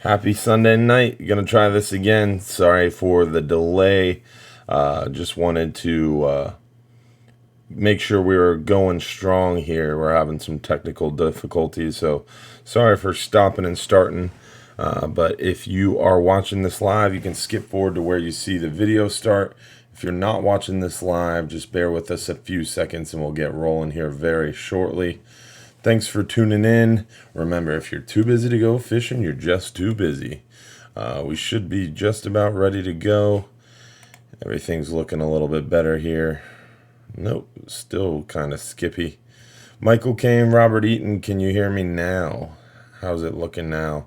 Happy Sunday night. Gonna try this again. Sorry for the delay. Just wanted to make sure we were going strong here. We're having some technical difficulties, so sorry for stopping and starting. But if you are watching this live, you can skip forward to where you see the video start. If you're not watching this live, just bear with us a few seconds and we'll get rolling here very shortly. Thanks for tuning in. Remember, if you're too busy to go fishing, you're just too busy. We should be just about ready to go. Everything's looking a little bit better here. Nope, still kind of skippy. Michael Kane, Robert Eaton, can you hear me now? How's it looking now?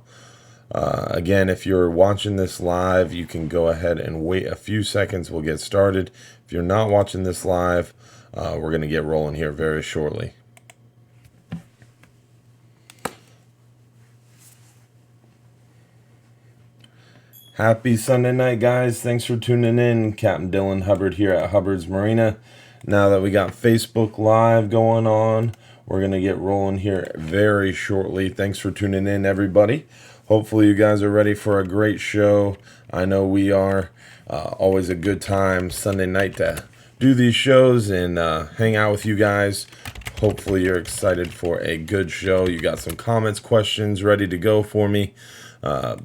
Again, if you're watching this live, you can go ahead and wait a few seconds. We'll get started. If you're not watching this live, we're going to get rolling here very shortly. Happy Sunday night, guys. Thanks for tuning in. Captain Dylan Hubbard here at Hubbard's Marina. Now that we got Facebook Live going on, we're going to get rolling here very shortly. Thanks for tuning in, everybody. Hopefully you guys are ready for a great show. I know we are. Always a good time Sunday night to do these shows and hang out with you guys. Hopefully you're excited for a good show. You got some comments, questions ready to go for me.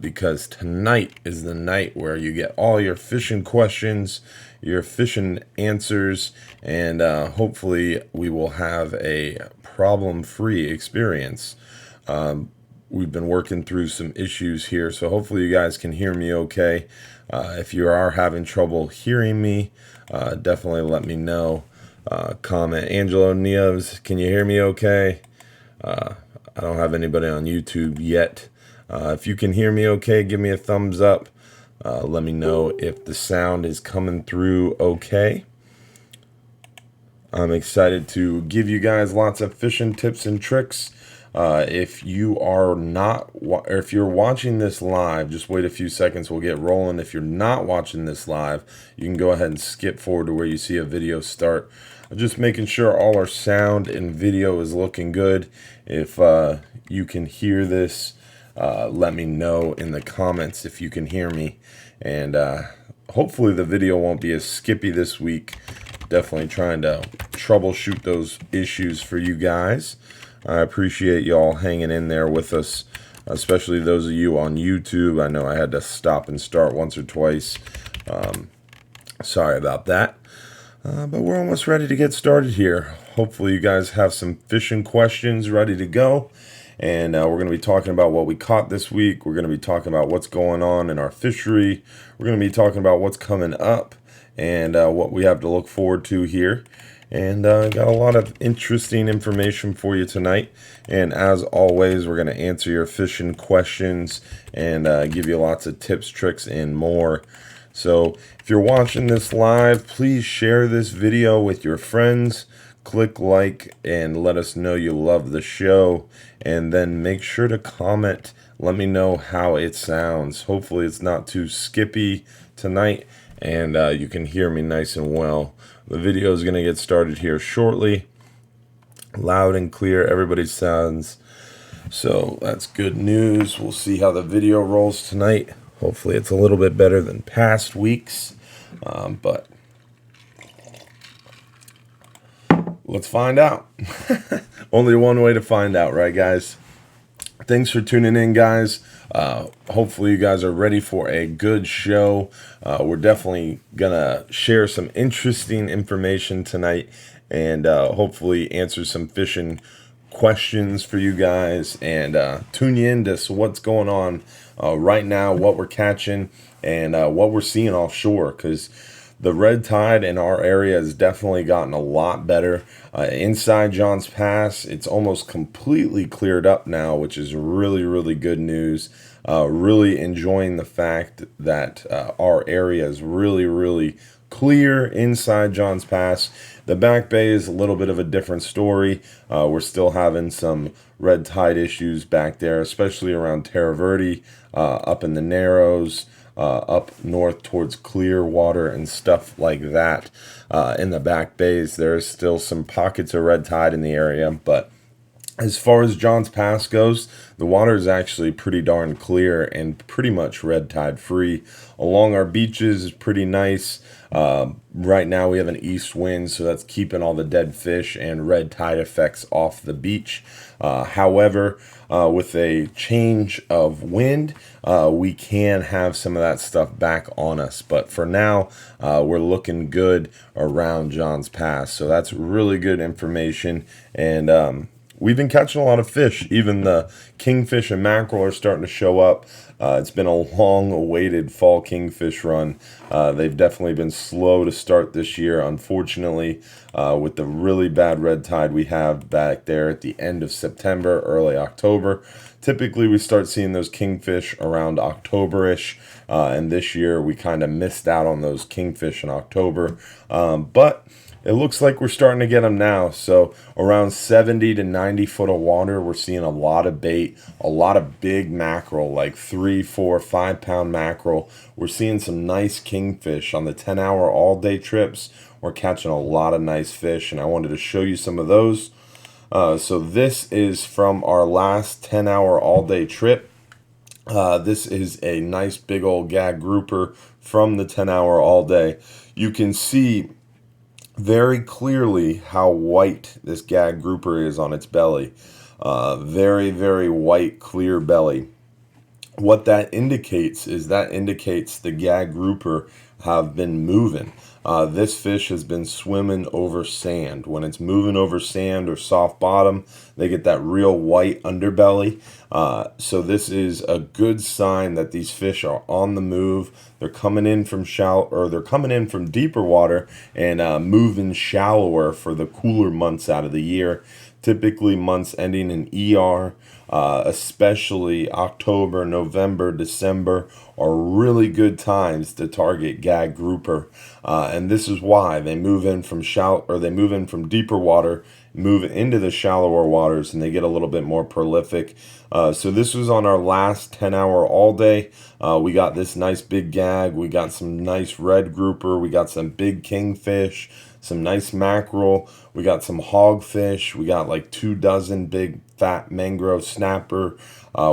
Because tonight is the night where you get all your fishing questions, your fishing answers, and hopefully we will have a problem-free experience. We've been working through some issues here, so hopefully you guys can hear me okay. If you are having trouble hearing me, definitely let me know. Comment. Angelo Nieves, can you hear me okay? I don't have anybody on YouTube yet. If you can hear me okay, give me a thumbs up. Let me know if the sound is coming through okay. I'm excited to give you guys lots of fishing tips and tricks. If you are not, or if you're watching this live, just wait a few seconds. We'll get rolling. If you're not watching this live, you can go ahead and skip forward to where you see a video start. Just making sure all our sound and video is looking good. If you can hear this, let me know in the comments if you can hear me, and hopefully the video won't be as skippy this week. Definitely trying to troubleshoot those issues for you guys. I appreciate y'all hanging in there with us, especially those of you on YouTube. I know I had to stop and start once or twice. Sorry about that, but we're almost ready to get started here. Hopefully you guys have some fishing questions ready to go. And we're going to be talking about what we caught this week. We're going to be talking about what's going on in our fishery. We're going to be talking about what's coming up and what we have to look forward to here. And got a lot of interesting information for you tonight. And as always, we're going to answer your fishing questions and give you lots of tips, tricks, and more. So if you're watching this live, please share this video with your friends. Click like and let us know you love the show, and then make sure to comment. Let me know how it sounds. Hopefully it's not too skippy tonight and you can hear me nice and well. The video is going to get started here shortly. Loud and clear, everybody sounds. So that's good news. We'll see how the video rolls tonight. Hopefully it's a little bit better than past weeks, but let's find out. Only one way to find out, right, guys? Thanks for tuning in, guys. Hopefully you guys are ready for a good show. We're definitely going to share some interesting information tonight and hopefully answer some fishing questions for you guys and tune you into what's going on right now, what we're catching, and what we're seeing offshore, because the red tide in our area has definitely gotten a lot better. Inside Johns Pass, it's almost completely cleared up now, which is really, really good news. Really enjoying the fact that our area is really, really clear inside Johns Pass. The back bay is a little bit of a different story. We're still having some red tide issues back there, especially around Terra Verde, up in the Narrows, up north towards Clearwater and stuff like that. In the back bays, there is still some pockets of red tide in the area, but As far as John's Pass goes, the water is actually pretty darn clear and pretty much red tide free. Along our beaches is pretty nice. Right now we have an east wind, so that's keeping all the dead fish and red tide effects off the beach. However, with a change of wind, we can have some of that stuff back on us. But for now, we're looking good around John's Pass. So that's really good information. And we've been catching a lot of fish. Even the kingfish and mackerel are starting to show up. It's been a long-awaited fall kingfish run. They've definitely been slow to start this year, unfortunately, with the really bad red tide we have back there at the end of September, early October. Typically, we start seeing those kingfish around October-ish, and this year we kind of missed out on those kingfish in October. But it looks like we're starting to get them now. So around 70 to 90 foot of water, we're seeing a lot of bait, a lot of big mackerel, like 3, 4, 5 pound mackerel. We're seeing some nice kingfish on the 10-hour all-day trips. We're catching a lot of nice fish, and I wanted to show you some of those. So this is from our last 10-hour all-day trip. This is a nice big old gag grouper from the 10-hour all-day. You can see very clearly how white this gag grouper is on its belly. Very, very white, clear belly. What that indicates is the gag grouper have been moving. This fish has been swimming over sand. When it's moving over sand or soft bottom, they get that real white underbelly. So this is a good sign that these fish are on the move. They're coming in from they're coming in from deeper water and moving shallower for the cooler months out of the year. Typically months ending in ER, especially October, November, December, are really good times to target gag grouper. And this is why they move in from deeper water, move into the shallower waters, and they get a little bit more prolific. So this was on our last 10-hour all day. We got this nice big gag. We got some nice red grouper. We got some big kingfish, some nice mackerel. We got some hogfish. We got like 24 big fat mangrove snapper.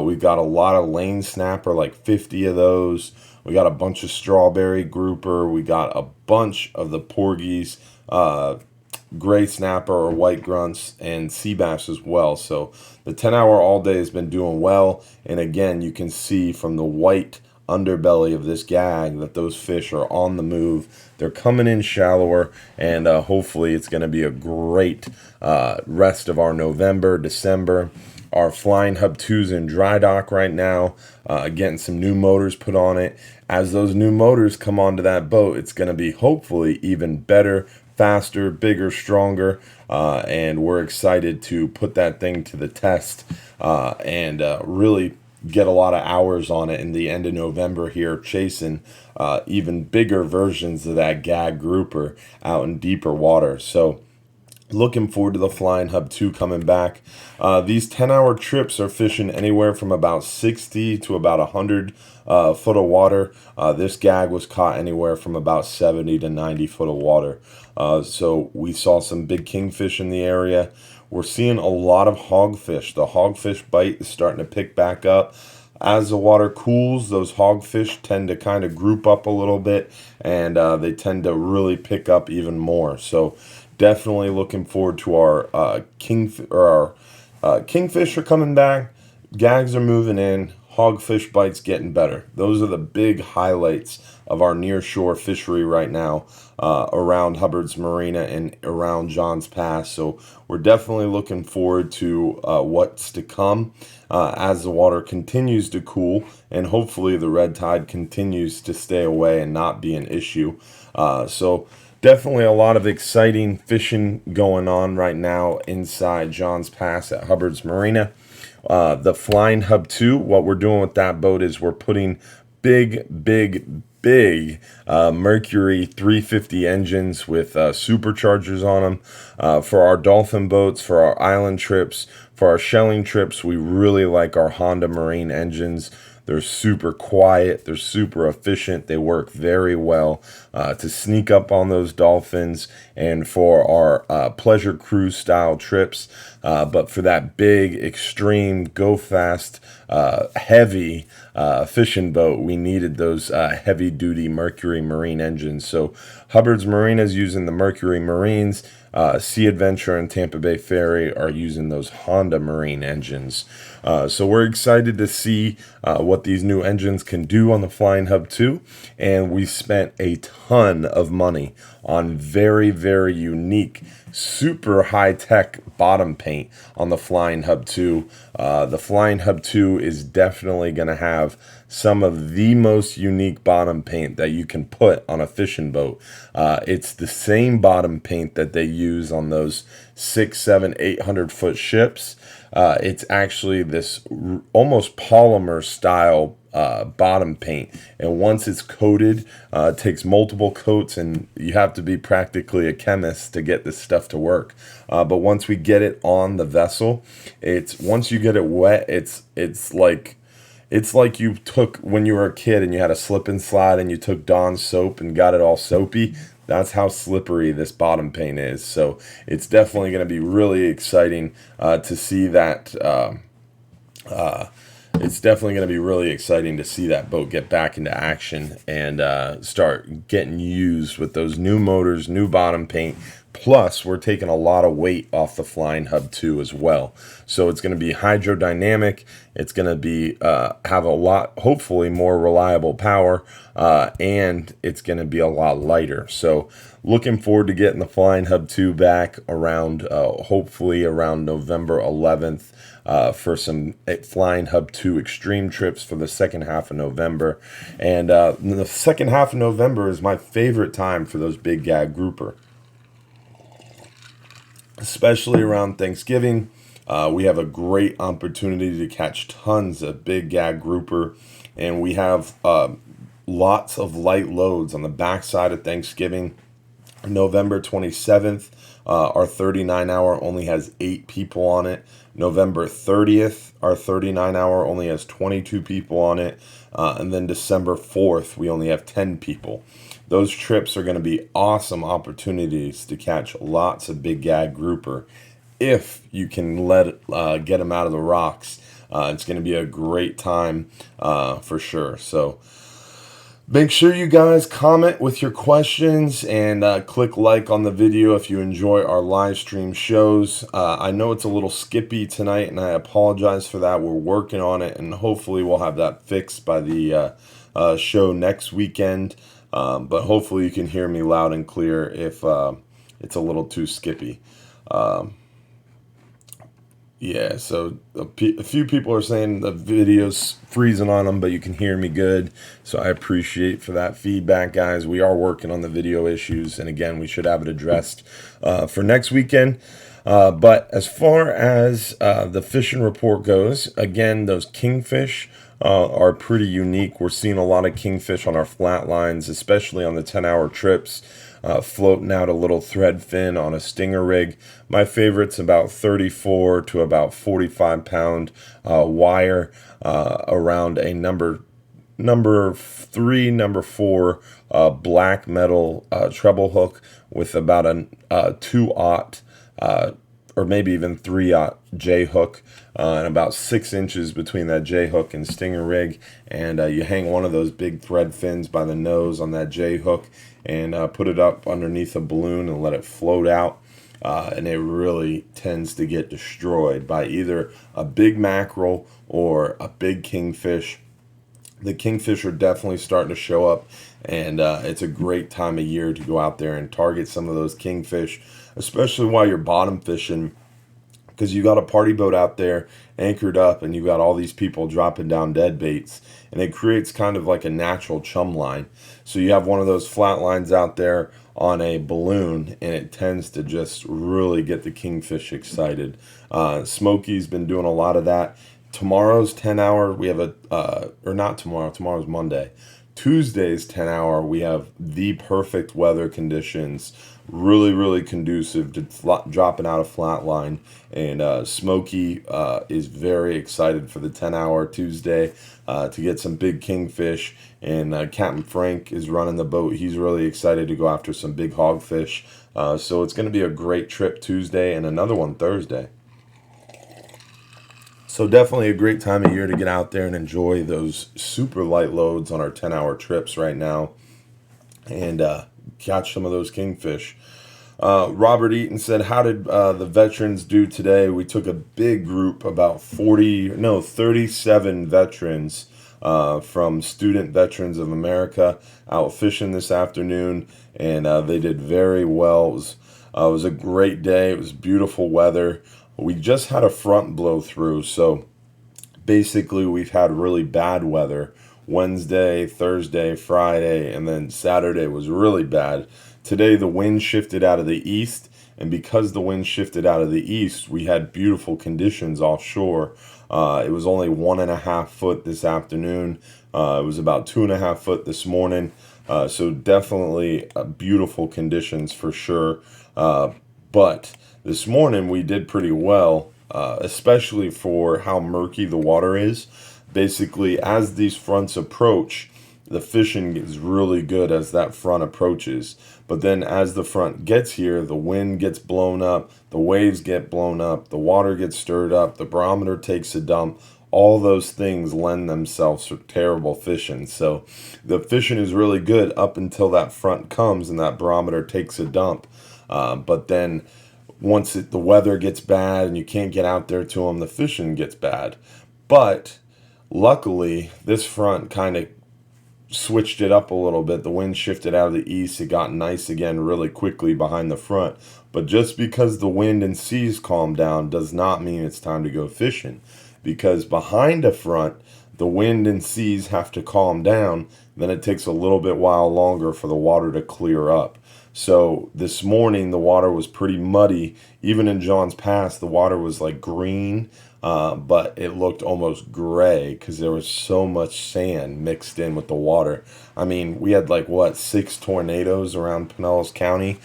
We got a lot of lane snapper, like 50 of those. We got a bunch of strawberry grouper. We got a bunch of the porgies, gray snapper or white grunts, and sea bass as well. So the 10-hour all day has been doing well. And again, you can see from the white underbelly of this gag that those fish are on the move. They're coming in shallower, and hopefully it's going to be a great rest of our November, December. Our Flying Hub 2's in dry dock right now, getting some new motors put on it. As those new motors come onto that boat, it's going to be hopefully even better, faster, bigger, stronger, and we're excited to put that thing to the test and really get a lot of hours on it in the end of November here, chasing even bigger versions of that gag grouper out in deeper water. So looking forward to the Flying Hub 2 coming back. These 10-hour trips are fishing anywhere from about 60 to about 100 foot of water. This gag was caught anywhere from about 70 to 90 foot of water. So we saw some big kingfish in the area. We're seeing a lot of hogfish. The hogfish bite is starting to pick back up. As the water cools, those hogfish tend to kind of group up a little bit, and they tend to really pick up even more. So definitely looking forward to our kingfish are coming back. Gags are moving in. Hogfish bites getting better. Those are the big highlights of our nearshore fishery right now around Hubbard's Marina and around John's Pass. So we're definitely looking forward to what's to come as the water continues to cool, and hopefully the red tide continues to stay away and not be an issue. So definitely a lot of exciting fishing going on right now inside John's Pass at Hubbard's Marina. The Flying Hub 2, what we're doing with that boat is we're putting big Mercury 350 engines with superchargers on them for our Dolphin boats, for our island trips, for our shelling trips. We really like our Honda Marine engines. They're super quiet. They're super efficient. They work very well to sneak up on those dolphins and for our pleasure cruise style trips. But for that big, extreme, go fast, heavy fishing boat, we needed those heavy duty Mercury Marine engines. So Hubbard's Marina is using the Mercury Marines. Sea Adventure and Tampa Bay Ferry are using those Honda Marine engines. So we're excited to see what these new engines can do on the Flying Hub 2. And we spent a ton of money on very, very unique, super high-tech bottom paint on the Flying Hub 2. The Flying Hub 2 is definitely going to have some of the most unique bottom paint that you can put on a fishing boat. It's the same bottom paint that they use on those 6, 7, 800 foot ships. It's actually this almost polymer style bottom paint, and once it's coated, it takes multiple coats, and you have to be practically a chemist to get this stuff to work. But once we get it on the vessel, once you get it wet, it's like you took when you were a kid and you had a slip and slide and you took Dawn soap and got it all soapy. That's how slippery this bottom paint is. So it's definitely going to be really exciting to see that. It's definitely going to be really exciting to see that boat get back into action and start getting used with those new motors, new bottom paint. Plus, we're taking a lot of weight off the Flying Hub 2 as well. So it's going to be hydrodynamic. It's going to be have a lot, hopefully, more reliable power, and it's going to be a lot lighter. So looking forward to getting the Flying Hub 2 back around, hopefully around November 11th. For some Flying Hub 2 extreme trips for the second half of November. And the second half of November is my favorite time for those big gag grouper, especially around Thanksgiving. We have a great opportunity to catch tons of big gag grouper, and we have lots of light loads on the backside of Thanksgiving. November 27th, our 39-hour only has 8 people on it. November 30th, our 39-hour only has 22 people on it. And then December 4th, we only have 10 people. Those trips are going to be awesome opportunities to catch lots of big gag grouper if you can get them out of the rocks. It's going to be a great time for sure. So make sure you guys comment with your questions and click like on the video if you enjoy our live stream shows. I know it's a little skippy tonight, and I apologize for that. We're working on it, and hopefully we'll have that fixed by the show next weekend. But hopefully you can hear me loud and clear if it's a little too skippy. Yeah, so a few people are saying the video's freezing on them, but you can hear me good. So I appreciate for that feedback, guys. We are working on the video issues, and again, we should have it addressed for next weekend. But as far as the fishing report goes, again, those kingfish are pretty unique. We're seeing a lot of kingfish on our flat lines, especially on the 10-hour trips. Floating out a little thread fin on a stinger rig. My favorite's about 34 to about 45 pound wire around a number 3, number 4 black metal treble hook with about a 2/0 or maybe even 3/0 J hook, and about 6 inches between that J hook and stinger rig. And you hang one of those big thread fins by the nose on that J hook and put it up underneath a balloon and let it float out. And it really tends to get destroyed by either a big mackerel or a big kingfish. The kingfish are definitely starting to show up, and it's a great time of year to go out there and target some of those kingfish, especially while you're bottom fishing, because you got a party boat out there anchored up and you got all these people dropping down dead baits, and it creates kind of like a natural chum line. So you have one of those flat lines out there on a balloon, and it tends to just really get the kingfish excited. Smokey's been doing a lot of that. Tomorrow's 10-hour, we have or not tomorrow, tomorrow's Monday. Tuesday's 10-hour, we have the perfect weather conditions really, really conducive to dropping out a flat line. And Smokey is very excited for the 10-hour Tuesday to get some big kingfish. And Captain Frank is running the boat. He's really excited to go after some big hogfish. So it's going to be a great trip Tuesday and another one Thursday. So definitely a great time of year to get out there and enjoy those super light loads on our 10-hour trips right now and catch some of those kingfish. Robert Eaton said, how did the veterans do today? We took a big group, about 37 veterans from Student Veterans of America out fishing this afternoon, and they did very well. It was a great day. It was beautiful weather. We just had a front blow through, so basically we've had really bad weather. Wednesday, Thursday, Friday, and then Saturday was really bad. Today the wind shifted out of the east, and because the wind shifted out of the east, we had beautiful conditions offshore. It was only 1.5 foot this afternoon. It was about 2.5 foot this morning. So definitely beautiful conditions for sure. But this morning we did pretty well, especially for how murky the water is. Basically, as these fronts approach, the fishing is really good as that front approaches. But then as the front gets here, the wind gets blown up, the waves get blown up, the water gets stirred up, the barometer takes a dump. All those things lend themselves for terrible fishing. So the fishing is really good up until that front comes and that barometer takes a dump. But then once the weather gets bad and you can't get out there to them, the fishing gets bad. But luckily, this front kind of switched it up a little bit. The wind shifted out of the east. It got nice again really quickly behind the front. But just because the wind and seas calm down does not mean it's time to go fishing. Because behind a front, the wind and seas have to calm down. Then it takes a little bit while longer for the water to clear up. So this morning, the water was pretty muddy. Even in John's Pass, the water was like green, but it looked almost gray because there was so much sand mixed in with the water. I mean, we had like, 6 tornadoes around Pinellas County.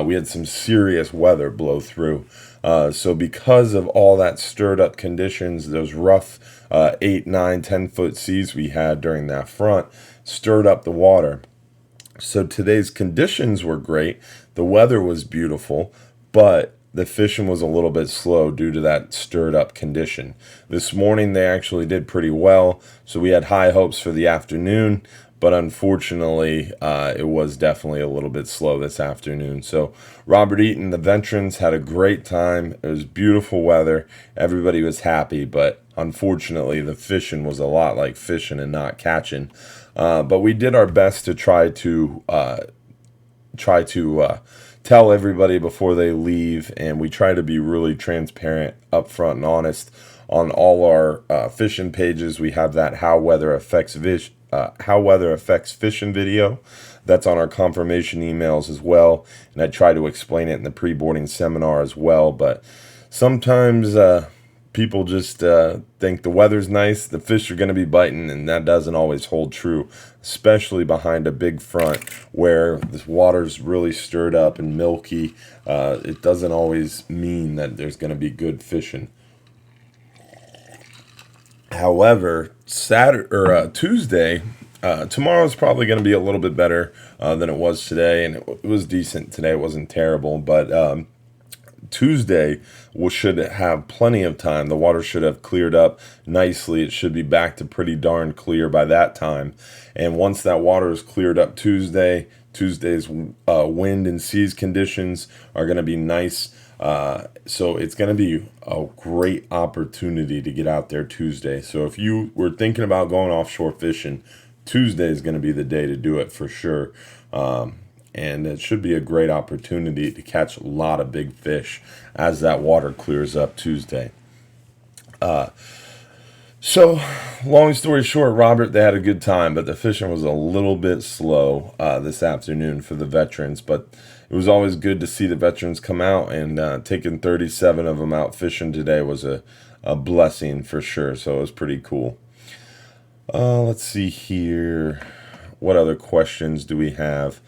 We had some serious weather blow through. So because of all that stirred up conditions, those rough 8, 9, 10-foot seas we had during that front stirred up the water. So today's conditions were great. The weather was beautiful, but the fishing was a little bit slow due to that stirred up condition. This morning they actually did pretty well, so we had high hopes for the afternoon, but unfortunately it was definitely a little bit slow this afternoon. So Robert Eaton, the veterans, had a great time. It was beautiful weather. Everybody was happy, but unfortunately the fishing was a lot like fishing and not catching. But we did our best to try to tell everybody before they leave, and we try to be really transparent, upfront, and honest on all our fishing pages. We have that how weather affects fishing video. That's on our confirmation emails as well, and I try to explain it in the pre-boarding seminar as well. But sometimes people just think the weather's nice, the fish are going to be biting, and that doesn't always hold true, especially behind a big front where this water's really stirred up and milky. It doesn't always mean that there's going to be good fishing. However, Tuesday, tomorrow's probably going to be a little bit better than it was today, and it was decent today. It wasn't terrible, but Tuesday should have plenty of time. The water should have cleared up nicely. It should be back to pretty darn clear by that time. And once that water is cleared up Tuesday's wind and seas conditions are going to be nice. So it's going to be a great opportunity to get out there Tuesday. So if you were thinking about going offshore fishing, Tuesday is going to be the day to do it for sure. And it should be a great opportunity to catch a lot of big fish as that water clears up Tuesday. So, long story short, Robert, they had a good time, but the fishing was a little bit slow this afternoon for the veterans. But it was always good to see the veterans come out, and taking 37 of them out fishing today was a blessing for sure. So it was pretty cool. Let's see here. What other questions do we have?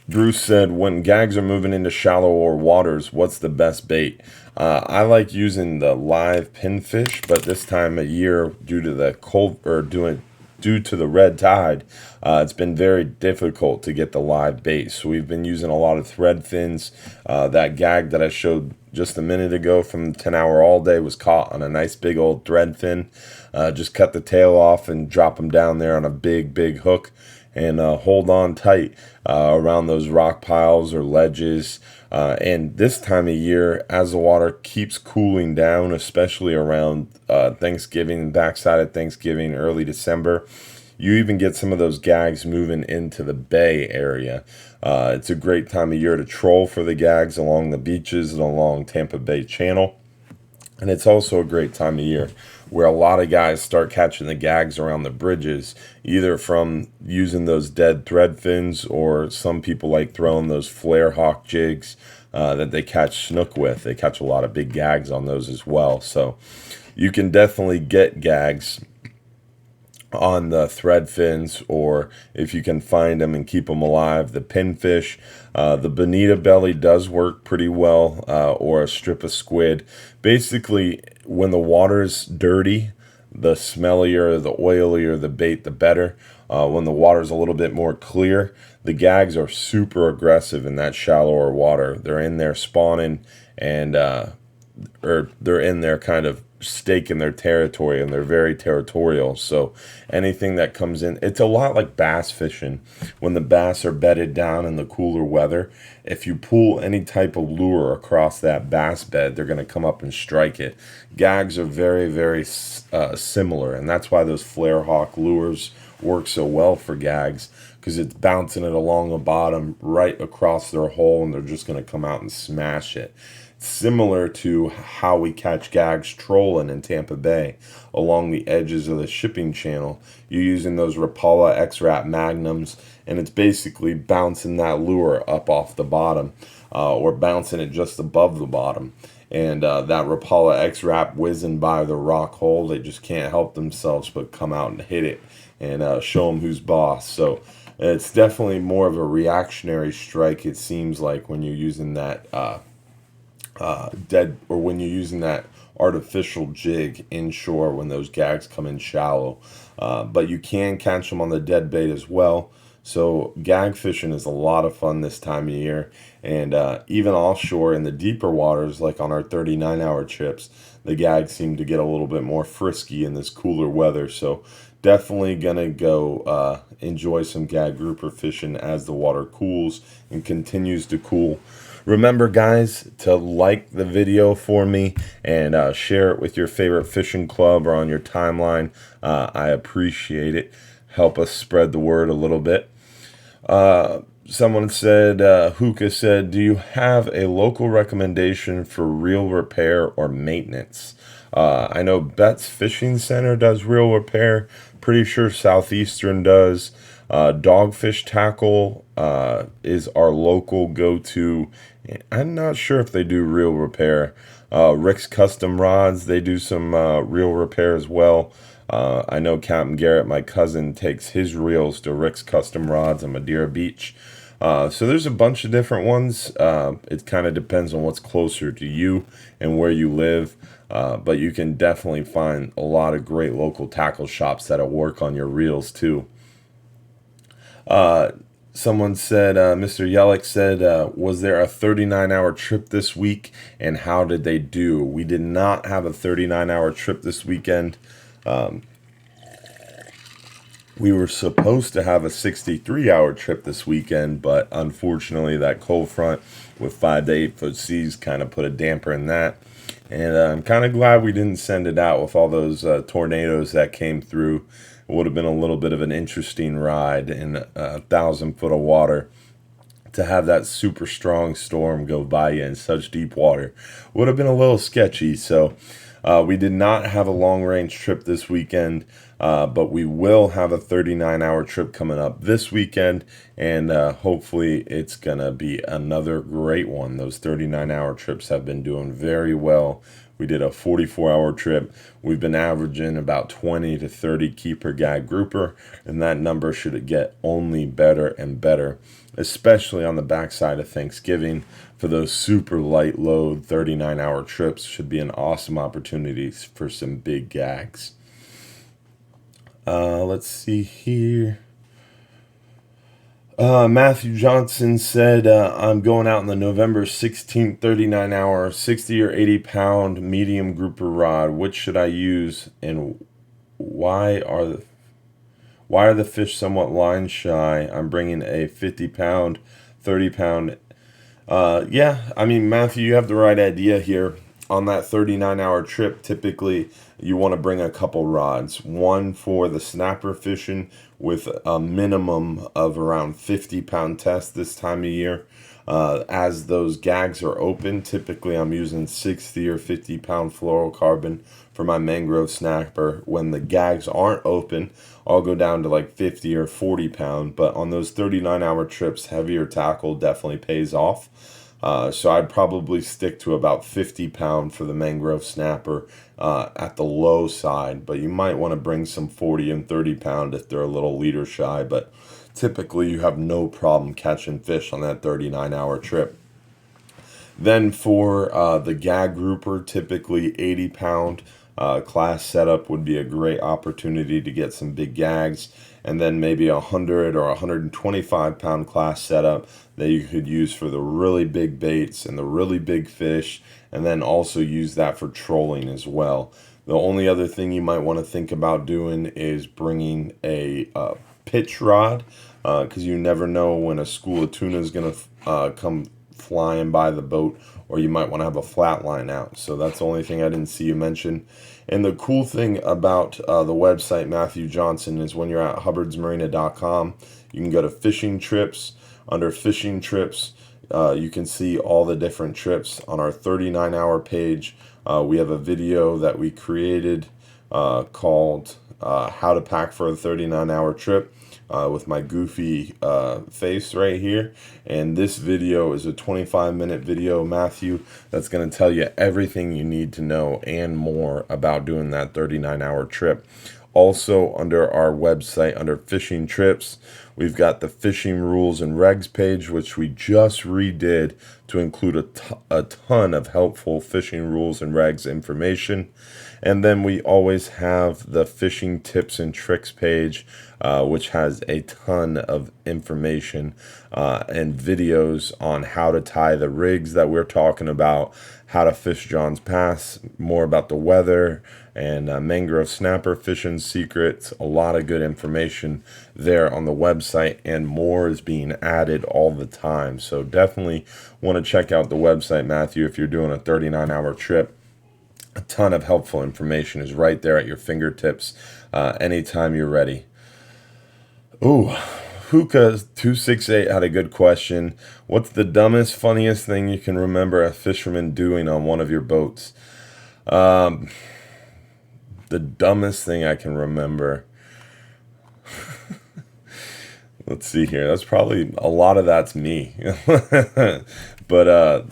Bruce said, when gags are moving into shallower waters, what's the best bait? I like using the live pinfish, but this time of year, due to the cold or due to the red tide, it's been very difficult to get the live bait. So we've been using a lot of thread fins. That gag that I showed just a minute ago from 10 Hour All Day was caught on a nice big old thread fin. Just cut the tail off and drop them down there on a big hook, and hold on tight around those rock piles or ledges. And this time of year, as the water keeps cooling down, especially around Thanksgiving, backside of Thanksgiving, early December, you even get some of those gags moving into the bay area. It's a great time of year to troll for the gags along the beaches and along Tampa Bay Channel. And it's also a great time of year where a lot of guys start catching the gags around the bridges, either from using those dead thread fins, or some people like throwing those flare hawk jigs that they catch snook with. They catch a lot of big gags on those as well. So you can definitely get gags on the thread fins, or if you can find them and keep them alive, the pinfish. The bonita belly does work pretty well, or a strip of squid. Basically, when the water's dirty, the smellier, the oilier the bait, the better. When the water's a little bit more clear, the gags are super aggressive in that shallower water. They're in there spawning, and or they're in there kind of staking their territory, and they're very territorial. So anything that comes in, it's a lot like bass fishing. When the bass are bedded down in the cooler weather, if you pull any type of lure across that bass bed, they're going to come up and strike it. Gags are very similar, and that's why those flare hawk lures work so well for gags, because it's bouncing it along the bottom right across their hole, and they're just going to come out and smash it. Similar to how we catch gags trolling in Tampa Bay along the edges of the shipping channel. You're using those Rapala X-Wrap Magnums, and it's basically bouncing that lure up off the bottom, or bouncing it just above the bottom. And that Rapala X-Wrap whizzing by the rock hole, they just can't help themselves but come out and hit it and show them who's boss. So it's definitely more of a reactionary strike, it seems like, when you're using that when you're using that artificial jig inshore when those gags come in shallow. But you can catch them on the dead bait as well. So gag fishing is a lot of fun this time of year. And even offshore in the deeper waters, like on our 39-hour trips, the gags seem to get a little bit more frisky in this cooler weather. So definitely gonna go enjoy some gag grouper fishing as the water cools and continues to cool. Remember, guys, to like the video for me and share it with your favorite fishing club or on your timeline. I appreciate it. Help us spread the word a little bit. Someone said, Hookah said, do you have a local recommendation for reel repair or maintenance? I know Betts Fishing Center does reel repair. Pretty sure Southeastern does. Dogfish Tackle is our local go-to. I'm not sure if they do reel repair. Rick's Custom Rods, they do some reel repair as well. I know Captain Garrett, my cousin, takes his reels to Rick's Custom Rods on Madeira Beach. So there's a bunch of different ones. It kind of depends on what's closer to you and where you live. But you can definitely find a lot of great local tackle shops that'll work on your reels too. Someone said, Mr. Yellick said, was there a 39-hour trip this week, and how did they do? We did not have a 39-hour trip this weekend. We were supposed to have a 63-hour trip this weekend, but unfortunately that cold front with 5 to 8 foot seas kind of put a damper in that. And I'm kind of glad we didn't send it out with all those tornadoes that came through. It would have been a little bit of an interesting ride in 1,000 foot of water. To have that super strong storm go by you in such deep water would have been a little sketchy. So we did not have a long range trip this weekend, but we will have a 39-hour trip coming up this weekend, and hopefully it's going to be another great one. Those 39-hour trips have been doing very well. We did a 44-hour trip. We've been averaging about 20 to 30 keeper gag grouper, and that number should get only better and better. especially on the backside of Thanksgiving for those super light load 39-hour trips. Should be an awesome opportunity for some big gags. Let's see here. Matthew Johnson said, I'm going out on the November 16th 39-hour 60 or 80 pound medium grouper rod. Which should I use, and why are the fish somewhat line shy? I'm bringing a 50 pound, 30 pound. Yeah, I mean, Matthew, you have the right idea here. On that 39-hour trip, typically you want to bring a couple rods. One for the snapper fishing with a minimum of around 50 pound test this time of year. As those gags are open, typically I'm using 60 or 50 pound fluorocarbon for my mangrove snapper. When the gags aren't open, I'll go down to like 50 or 40 pound. But on those 39-hour trips, heavier tackle definitely pays off. So I'd probably stick to about 50 pound for the mangrove snapper at the low side, but you might want to bring some 40 and 30 pound if they're a little leader shy, but typically you have no problem catching fish on that 39-hour trip. Then for the gag grouper, typically 80 pound class setup would be a great opportunity to get some big gags, and then maybe 100 or 125 pound class setup that you could use for the really big baits and the really big fish, and then also use that for trolling as well. The only other thing you might want to think about doing is bringing a pitch rod, because you never know when a school of tuna is going to come flying by the boat, or you might want to have a flat line out. So that's the only thing I didn't see you mention. And the cool thing about the website, Matthew Johnson, is when you're at hubbardsmarina.com, you can go to fishing trips. Under fishing trips, you can see all the different trips. On our 39-hour page, we have a video that we created called How to Pack for a 39-Hour Trip. With my goofy face right here. And this video is a 25-minute video, Matthew, that's going to tell you everything you need to know and more about doing that 39-hour trip. Also, under our website, under fishing trips, we've got the fishing rules and regs page, which we just redid to include a ton of helpful fishing rules and regs information. And then we always have the fishing tips and tricks page, which has a ton of information and videos on how to tie the rigs that we're talking about, how to fish John's Pass, more about the weather, and mangrove snapper fishing secrets. A lot of good information there on the website, and more is being added all the time. So definitely want to check out the website, Matthew, if you're doing a 39-hour trip. A ton of helpful information is right there at your fingertips anytime you're ready. Ooh, Hookah268 had a good question. What's the dumbest, funniest thing you can remember a fisherman doing on one of your boats? The dumbest thing I can remember. Let's see here. That's probably a lot of that's me. But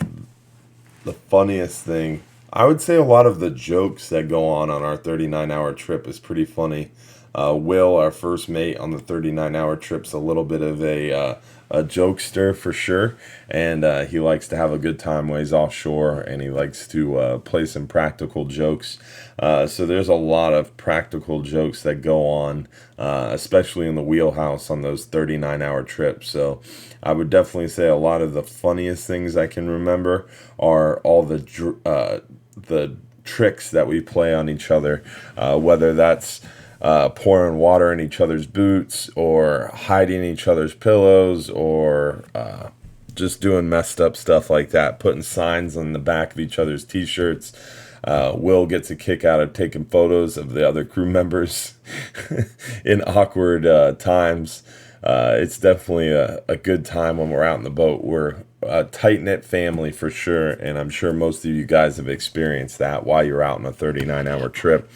the funniest thing, I would say a lot of the jokes that go on our 39-hour trip is pretty funny. Will, our first mate on the 39-hour trip's a little bit of a jokester for sure, and he likes to have a good time while he's offshore, and he likes to play some practical jokes. So there's a lot of practical jokes that go on, especially in the wheelhouse on those 39-hour trips. So I would definitely say a lot of the funniest things I can remember are all the tricks that we play on each other, whether that's pouring water in each other's boots, or hiding each other's pillows, or just doing messed up stuff like that, putting signs on the back of each other's t-shirts. Will gets a kick out of taking photos of the other crew members in awkward times. It's definitely a good time when we're out in the boat. We're a tight-knit family for sure, and I'm sure most of you guys have experienced that while you're out on a 39-hour trip.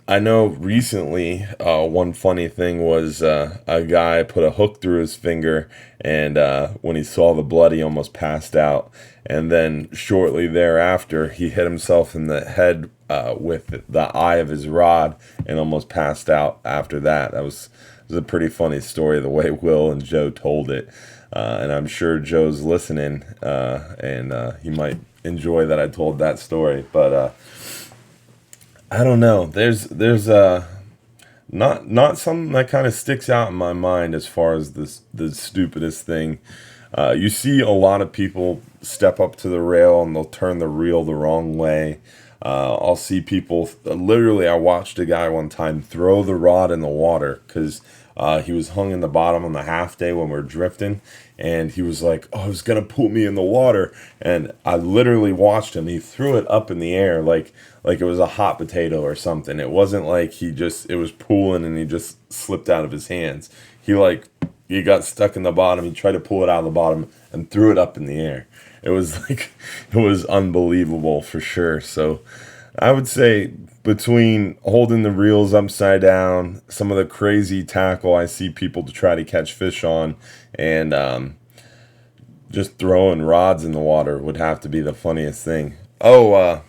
I know recently one funny thing was a guy put a hook through his finger, and when he saw the blood, he almost passed out. And then shortly thereafter, he hit himself in the head with the eye of his rod and almost passed out after that. That was was a pretty funny story the way Will and Joe told it. And I'm sure Joe's listening, and he might enjoy that I told that story. But I don't know. There's not something that kind of sticks out in my mind as far as the stupidest thing. You see a lot of people step up to the rail and they'll turn the reel the wrong way. I'll see people, literally, I watched a guy one time throw the rod in the water because he was hung in the bottom on the half day when we were drifting. And he was like, "Oh, it's going to put me in the water." And I literally watched him. He threw it up in the air like it was a hot potato or something. It wasn't like it was pooling and he just slipped out of his hands. He got stuck in the bottom. He tried to pull it out of the bottom and threw it up in the air. It was unbelievable for sure. So I would say between holding the reels upside down, some of the crazy tackle I see people to try to catch fish on, and just throwing rods in the water would have to be the funniest thing. Oh,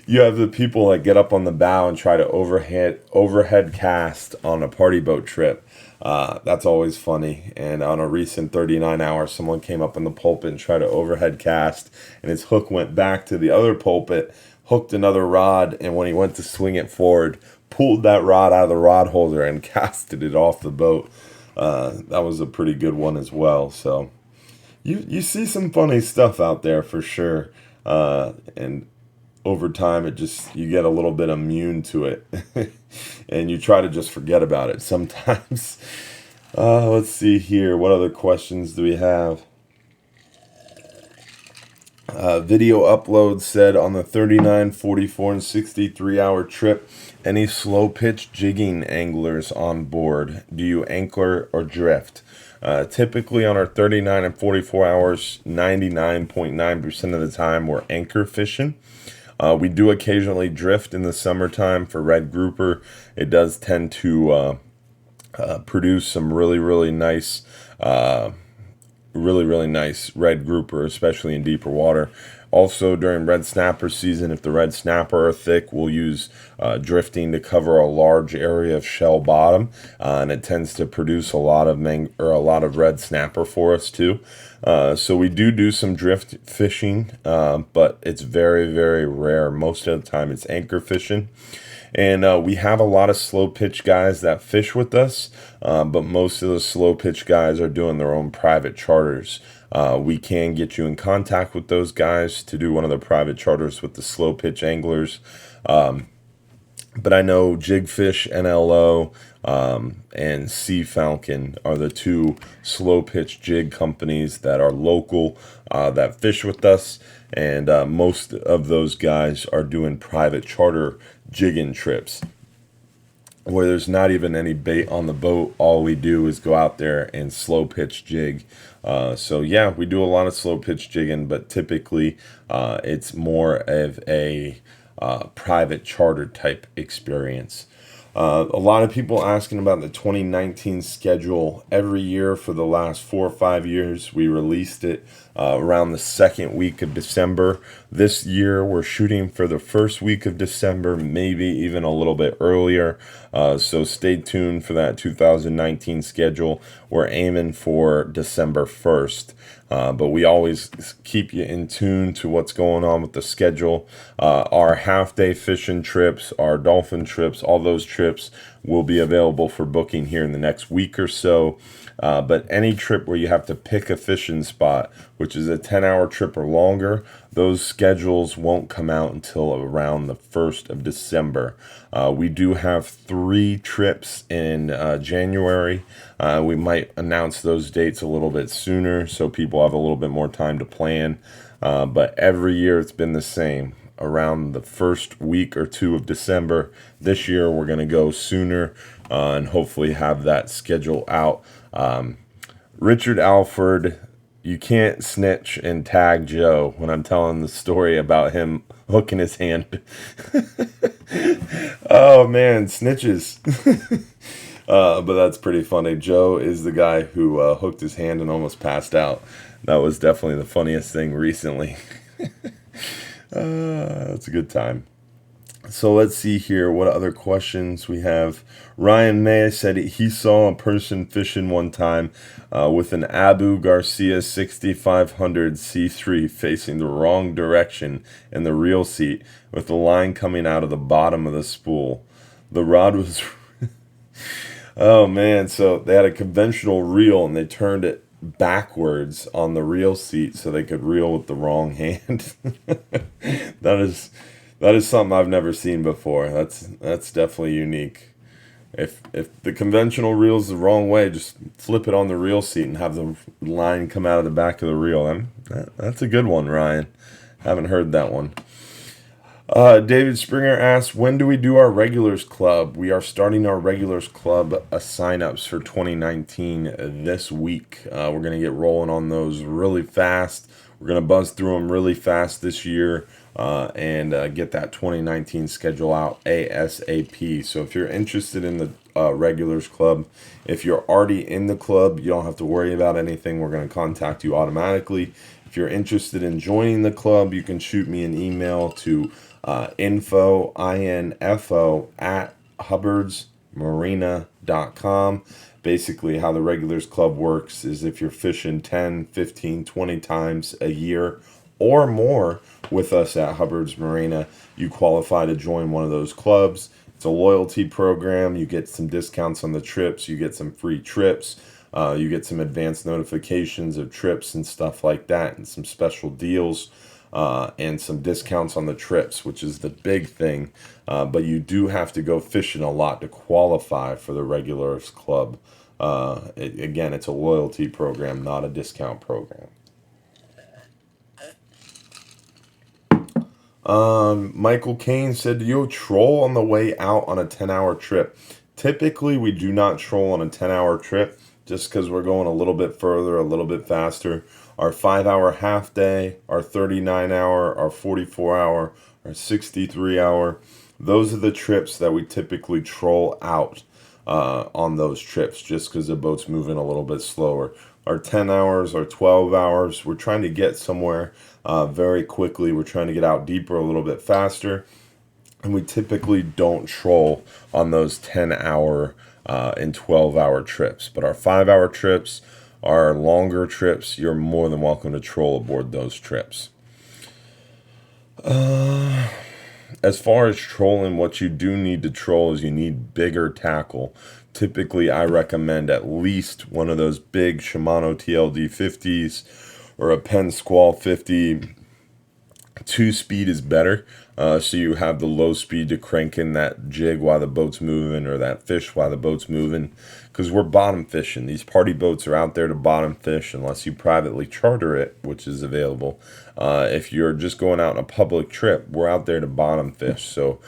you have the people that get up on the bow and try to overhead cast on a party boat trip. That's always funny. And on a recent 39 hour, someone came up in the pulpit and tried to overhead cast, and his hook went back to the other pulpit, hooked another rod, and when he went to swing it forward, pulled that rod out of the rod holder and casted it off the boat. That was a pretty good one as well. So you see some funny stuff out there for sure. And over time, you get a little bit immune to it, and you try to just forget about it sometimes. Let's see here. What other questions do we have? Video upload said on the 39, 44, and 63-hour trip, any slow pitch jigging anglers on board? Do you anchor or drift? Typically on our 39 and 44 hours, 99.9% of the time we're anchor fishing. We do occasionally drift in the summertime for red grouper. It does tend to produce some really nice red grouper, especially in deeper water. Also during red snapper season, if the red snapper are thick, we'll use drifting to cover a large area of shell bottom, and it tends to produce a lot of red snapper for us too. So we do some drift fishing, but it's very rare. Most of the time it's anchor fishing. And we have a lot of slow pitch guys that fish with us, but most of the slow pitch guys are doing their own private charters. We can get you in contact with those guys to do one of the private charters with the slow pitch anglers. But I know Jigfish, NLO, and Sea Falcon are the two slow pitch jig companies that are local, that fish with us. And most of those guys are doing private charter jigging trips where there's not even any bait on the boat. All we do is go out there and slow pitch jig. So yeah, we do a lot of slow pitch jigging, but typically it's more of a private charter type experience. A lot of people asking about the 2019 schedule. Every year for the last 4 or 5 years, we released it around the second week of December. This year, we're shooting for the first week of December, maybe even a little bit earlier. So stay tuned for that 2019 schedule. We're aiming for December 1st. But we always keep you in tune to what's going on with the schedule. Our half-day fishing trips, our dolphin trips, all those trips will be available for booking here in the next week or so. But any trip where you have to pick a fishing spot, which is a 10-hour trip or longer, those schedules won't come out until around the 1st of December. We do have 3 trips in January. We might announce those dates a little bit sooner so people have a little bit more time to plan. But every year it's been the same. Around the first week or 2 of December. This year we're going to go sooner and hopefully have that schedule out. Richard Alford, you can't snitch and tag Joe when I'm telling the story about him hooking his hand. Oh man, snitches. But that's pretty funny. Joe is the guy who hooked his hand and almost passed out. That was definitely the funniest thing recently. That's a good time. So let's see here. What other questions we have? Ryan May said he saw a person fishing one time with an Abu Garcia 6500 C3 facing the wrong direction in the reel seat with the line coming out of the bottom of the spool. The rod was oh man, so they had a conventional reel and they turned it backwards on the reel seat so they could reel with the wrong hand. that is that is something I've never seen before. That's definitely unique. If the conventional reel's the wrong way, just flip it on the reel seat and have the line come out of the back of the reel. That's a good one, Ryan. Haven't heard that one. David Springer asks, when do we do our regulars club? We are starting our regulars club sign-ups for 2019 this week. We're going to get rolling on those really fast. We're going to buzz through them really fast this year and get that 2019 schedule out ASAP. So if you're interested in the regulars club, if you're already in the club, you don't have to worry about anything. We're going to contact you automatically. If you're interested in joining the club, you can shoot me an email to info at hubbardsmarina.com. Basically, how the regulars club works is if you're fishing 10, 15, 20 times a year or more with us at Hubbard's Marina, you qualify to join one of those clubs. It's a loyalty program. You get some discounts on the trips. You get some free trips. You get some advanced notifications of trips and stuff like that, and some special deals and some discounts on the trips, which is the big thing. But you do have to go fishing a lot to qualify for the regulars club. Again, it's a loyalty program, not a discount program. Michael Kane said, do you troll on the way out on a 10-hour trip? Typically, we do not troll on a 10-hour trip just because we're going a little bit further, a little bit faster. Our 5-hour half day, our 39-hour, our 44-hour, our 63-hour, those are the trips that we typically troll out on those trips just because the boat's moving a little bit slower. Our 10 hours, our 12 hours, we're trying to get somewhere very quickly. We're trying to get out deeper a little bit faster. And we typically don't troll on those 10-hour and 12-hour trips. But our 5-hour trips, our longer trips, you're more than welcome to troll aboard those trips. As far as trolling, what you do need to troll is you need bigger tackle. Typically, I recommend at least one of those big Shimano TLD 50s or a Penn Squall 50. 2-speed is better, so you have the low speed to crank in that jig while the boat's moving, or that fish while the boat's moving, because we're bottom fishing. These party boats are out there to bottom fish unless you privately charter it, which is available. If you're just going out on a public trip, we're out there to bottom fish. So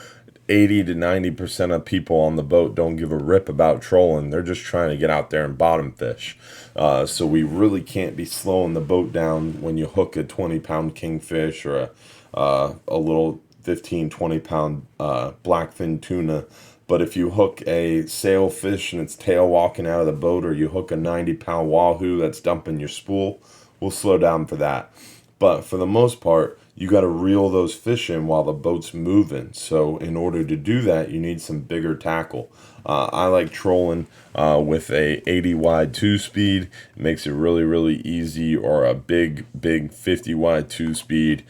80 to 90% of people on the boat don't give a rip about trolling. They're just trying to get out there and bottom fish. So we really can't be slowing the boat down when you hook a 20-pound kingfish or a little 15, 20-pound blackfin tuna. But if you hook a sailfish and its tail walking out of the boat, or you hook a 90-pound wahoo that's dumping your spool, we'll slow down for that. But for the most part, you got to reel those fish in while the boat's moving. So in order to do that, you need some bigger tackle. I like trolling with a 80 wide 2-speed. It makes it really, really easy, or a big 50 wide 2-speed.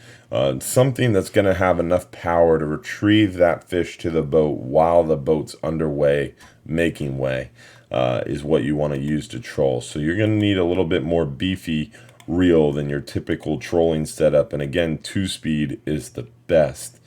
Something that's going to have enough power to retrieve that fish to the boat while the boat's underway, making way, is what you want to use to troll. So you're going to need a little bit more beefy reel than your typical trolling setup, and again, 2-speed is the best.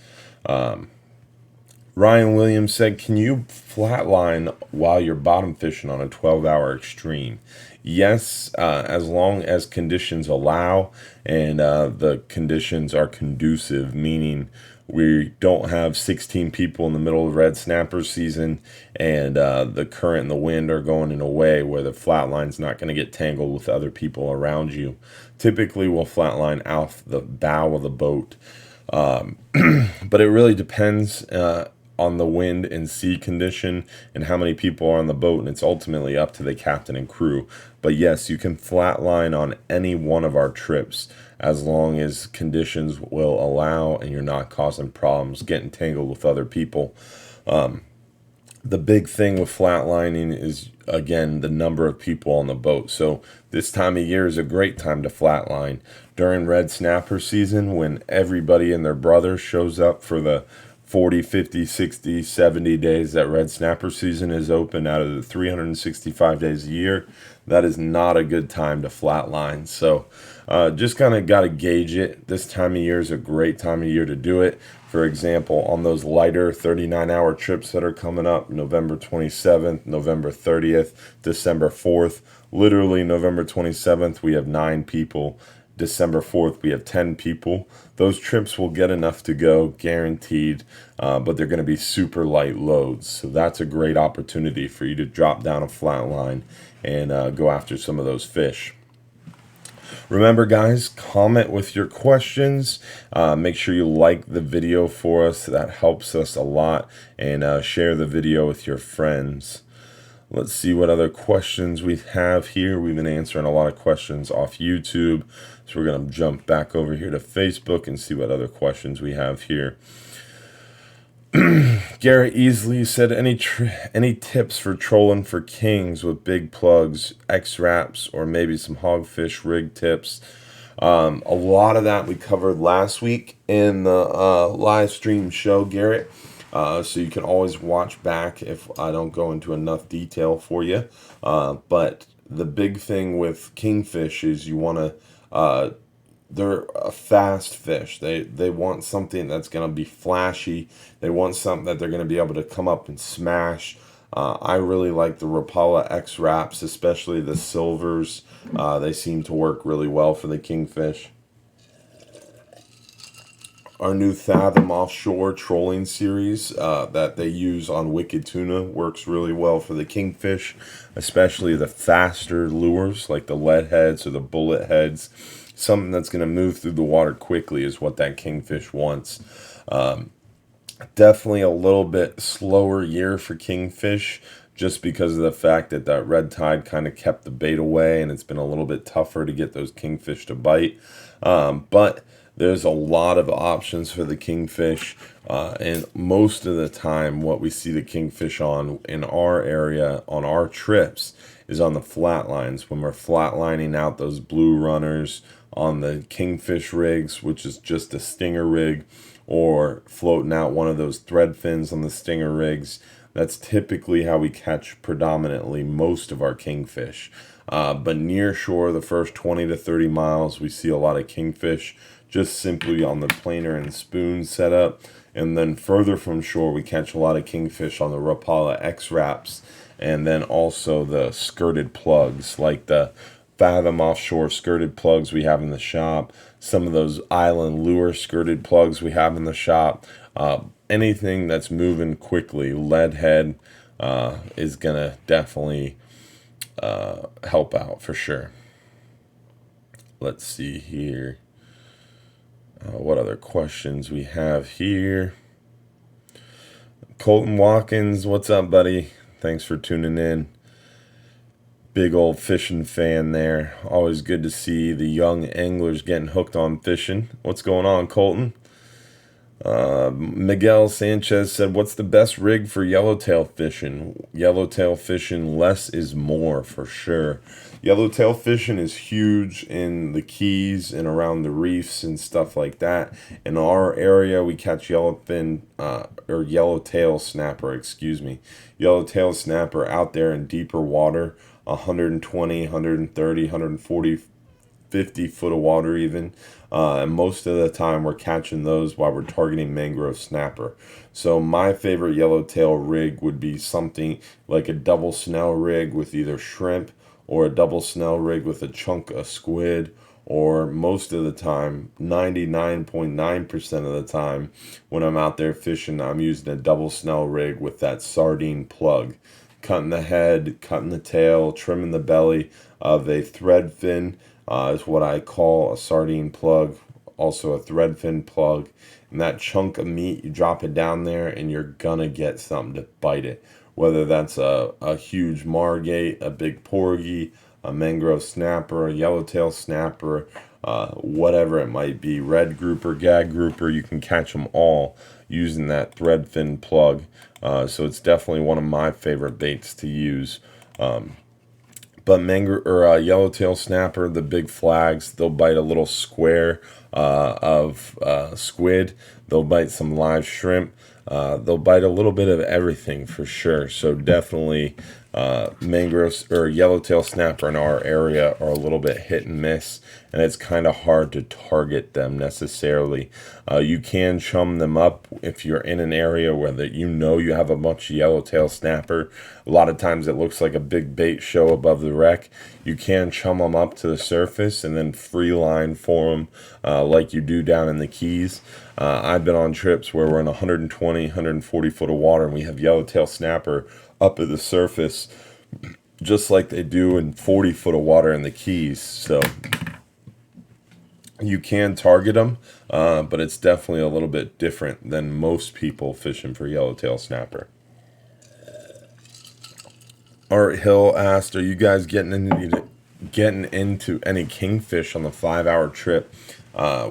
Ryan Williams said, can you flatline while you're bottom fishing on a 12-hour extreme? Yes, as long as conditions allow and the conditions are conducive, meaning we don't have 16 people in the middle of red snapper season, and the current and the wind are going in a way where the flatline's not going to get tangled with other people around you. Typically, we'll flatline off the bow of the boat, but it really depends on the wind and sea condition and how many people are on the boat, and it's ultimately up to the captain and crew. But yes, you can flatline on any one of our trips as long as conditions will allow and you're not causing problems, getting tangled with other people. The big thing with flatlining is, again, the number of people on the boat. So this time of year is a great time to flatline. During red snapper season, when everybody and their brother shows up for the 40, 50, 60, 70 days that red snapper season is open out of the 365 days a year, that is not a good time to flatline. So just kind of got to gauge it. This time of year is a great time of year to do it. For example, on those lighter 39-hour trips that are coming up, November 27th, November 30th, December 4th, literally November 27th, we have 9 people. December 4th, we have 10 people. Those trips will get enough to go, guaranteed, but they're going to be super light loads. So that's a great opportunity for you to drop down a flat line and go after some of those fish. Remember, guys, comment with your questions. Make sure you like the video for us. That helps us a lot. And share the video with your friends. Let's see what other questions we have here. We've been answering a lot of questions off YouTube. So we're going to jump back over here to Facebook and see what other questions we have here. Garrett Easley said, any tips for trolling for kings with big plugs, X-wraps, or maybe some hogfish rig tips? A lot of that we covered last week in the live stream show, Garrett. So you can always watch back if I don't go into enough detail for you. But the big thing with kingfish is you want to, they're a fast fish. They want something that's going to be flashy. They want something that they're going to be able to come up and smash. I really like the Rapala X wraps, especially the silvers. They seem to work really well for the kingfish. Our new Fathom offshore trolling series that they use on Wicked Tuna works really well for the kingfish, especially the faster lures like the lead heads or the bullet heads. Something that's going to move through the water quickly is what that kingfish wants. Definitely a little bit slower year for kingfish, just because of the fact that that red tide kind of kept the bait away, and it's been a little bit tougher to get those kingfish to bite. But there's a lot of options for the kingfish, and most of the time what we see the kingfish on in our area on our trips is on the flat lines, when we're flatlining out those blue runners on the kingfish rigs, which is just a stinger rig, or floating out one of those thread fins on the stinger rigs. That's typically how we catch predominantly most of our kingfish. But near shore, the first 20 to 30 miles, we see a lot of kingfish just simply on the planer and spoon setup. And then further from shore, we catch a lot of kingfish on the Rapala X wraps, and then also the skirted plugs, like the Fathom offshore skirted plugs we have in the shop, some of those island lure skirted plugs we have in the shop. Anything that's moving quickly, lead head is gonna definitely help out for sure. Let's see here. What other questions we have here? Colton Watkins, what's up, buddy? Thanks for tuning in. Big old fishing fan there. Always good to see the young anglers getting hooked on fishing. What's going on, Colton? Miguel Sanchez said, what's the best rig for yellowtail fishing? Yellowtail fishing, less is more for sure. Yellowtail fishing is huge in the Keys and around the reefs and stuff like that. In our area, we catch yellowfin, or yellowtail snapper, yellowtail snapper out there in deeper water, 120, 130, 140, 50 foot of water even. And most of the time we're catching those while we're targeting mangrove snapper. So my favorite yellowtail rig would be something like a double snell rig with either shrimp, or a double snell rig with a chunk of squid, or most of the time, 99.9% of the time, when I'm out there fishing, I'm using a double snell rig with that sardine plug. Cutting the head, cutting the tail, trimming the belly of a thread fin is what I call a sardine plug. also a thread fin plug. And that chunk of meat, you drop it down there and you're gonna get something to bite it. Whether that's a huge margate, a big porgy, a mangrove snapper, a yellowtail snapper, whatever it might be, red grouper, gag grouper, you can catch them all using that thread fin plug. So it's definitely one of my favorite baits to use. But mangrove or yellowtail snapper, the big flags, they'll bite a little square of squid. They'll bite some live shrimp. They'll bite a little bit of everything for sure. So definitely mangroves or yellowtail snapper in our area are a little bit hit and miss, and it's kind of hard to target them necessarily. You can chum them up if you're in an area where you have a bunch of yellowtail snapper. A lot of times it looks like a big bait show above the wreck. You can chum them up to the surface and then free line for them like you do down in the Keys. I've been on trips where we're in 120, 140 foot of water and we have yellowtail snapper up at the surface just like they do in 40 foot of water in the Keys. So you can target them, but it's definitely a little bit different than most people fishing for yellowtail snapper. Art Hill asked, are you guys getting into any kingfish on the 5-hour trip?